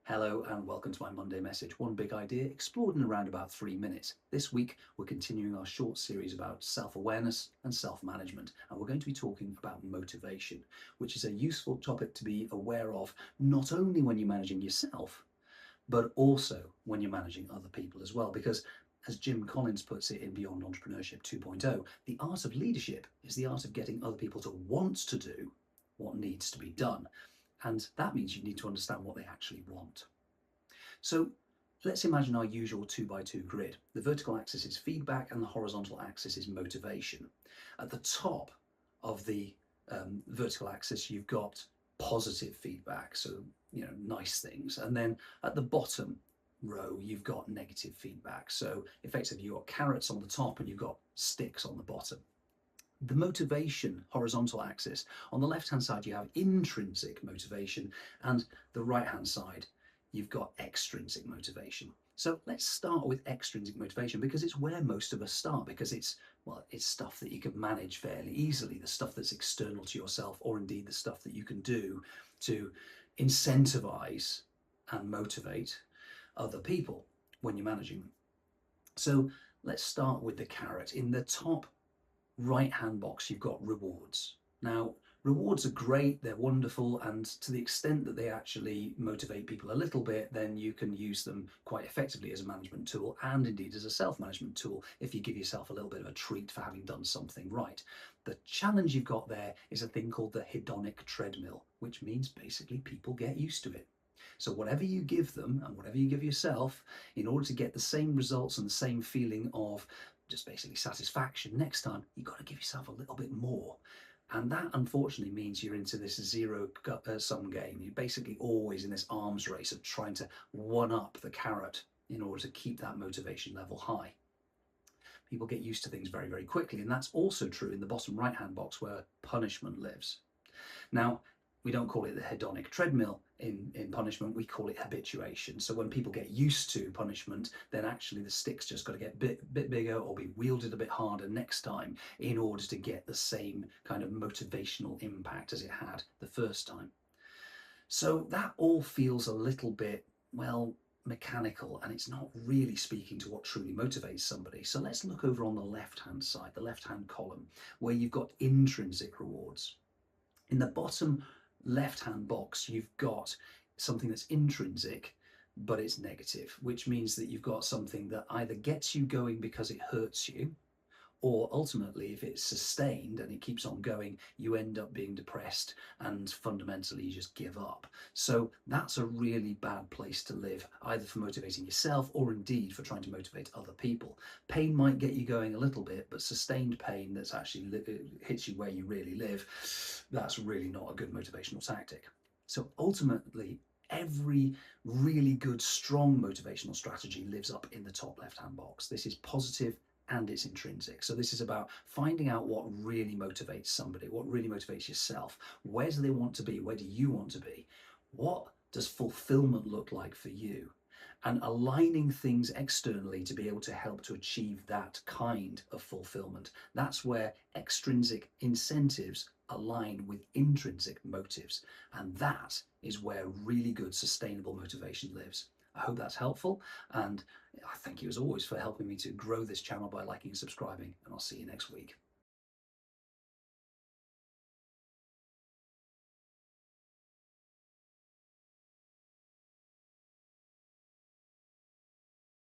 Hello and welcome to my Monday message. One big idea explored in around about 3 minutes. This week, we're continuing our short series about self-awareness and self-management, and we're going to be talking about motivation, which is a useful topic to be aware of, not only when you're managing yourself, but also when you're managing other people as well. Because as Jim Collins puts it in Beyond Entrepreneurship 2.0, the art of leadership is the art of getting other people to want to do what needs to be done. And that means you need to understand what they actually want. So let's imagine our usual 2x2 grid. The vertical axis is feedback and the horizontal axis is motivation. At the top of the vertical axis, you've got positive feedback, so nice things. And then at the bottom row, you've got negative feedback. So effectively, you've got carrots on the top and you've got sticks on the bottom. The motivation horizontal axis, on the left hand side you have intrinsic motivation, and the right hand side you've got extrinsic motivation. So let's start with extrinsic motivation, because it's where most of us start, because it's stuff that you can manage fairly easily, the stuff that's external to yourself, or indeed the stuff that you can do to incentivize and motivate other people when you're managing them. So let's start with the carrot. In the top right hand box you've got rewards. Now rewards are great, they're wonderful, and to the extent that they actually motivate people a little bit, then you can use them quite effectively as a management tool, and indeed as a self-management tool if you give yourself a little bit of a treat for having done something right. The challenge you've got there is a thing called the hedonic treadmill, which means basically people get used to it. So whatever you give them and whatever you give yourself, in order to get the same results and the same feeling of just basically satisfaction next time, you've got to give yourself a little bit more. And that unfortunately means you're into this zero-sum game. You're basically always in this arms race of trying to one-up the carrot in order to keep that motivation level high. People get used to things very, very quickly, and that's also true in the bottom right-hand box where punishment lives. Now, we don't call it the hedonic treadmill in punishment, we call it habituation. So when people get used to punishment, then actually the stick's just got to get a bit bigger or be wielded a bit harder next time in order to get the same kind of motivational impact as it had the first time. So that all feels a little bit, mechanical, and it's not really speaking to what truly motivates somebody. So let's look over on the left-hand side, the left-hand column, where you've got intrinsic rewards. In the bottom left-hand box, you've got something that's intrinsic, but it's negative, which means that you've got something that either gets you going because it hurts you, or ultimately, if it's sustained and it keeps on going, you end up being depressed and fundamentally you just give up. So that's a really bad place to live, either for motivating yourself or indeed for trying to motivate other people. Pain might get you going a little bit, but sustained pain that's actually hits you where you really live, that's really not a good motivational tactic. So ultimately, every really good, strong motivational strategy lives up in the top left-hand box. This is positive and it's intrinsic. So this is about finding out what really motivates somebody, what really motivates yourself. Where do they want to be? Where do you want to be? What does fulfillment look like for you? And aligning things externally to be able to help to achieve that kind of fulfillment. That's where extrinsic incentives align with intrinsic motives. And that is where really good sustainable motivation lives. I hope that's helpful, and I thank you as always for helping me to grow this channel by liking and subscribing, and I'll see you next week.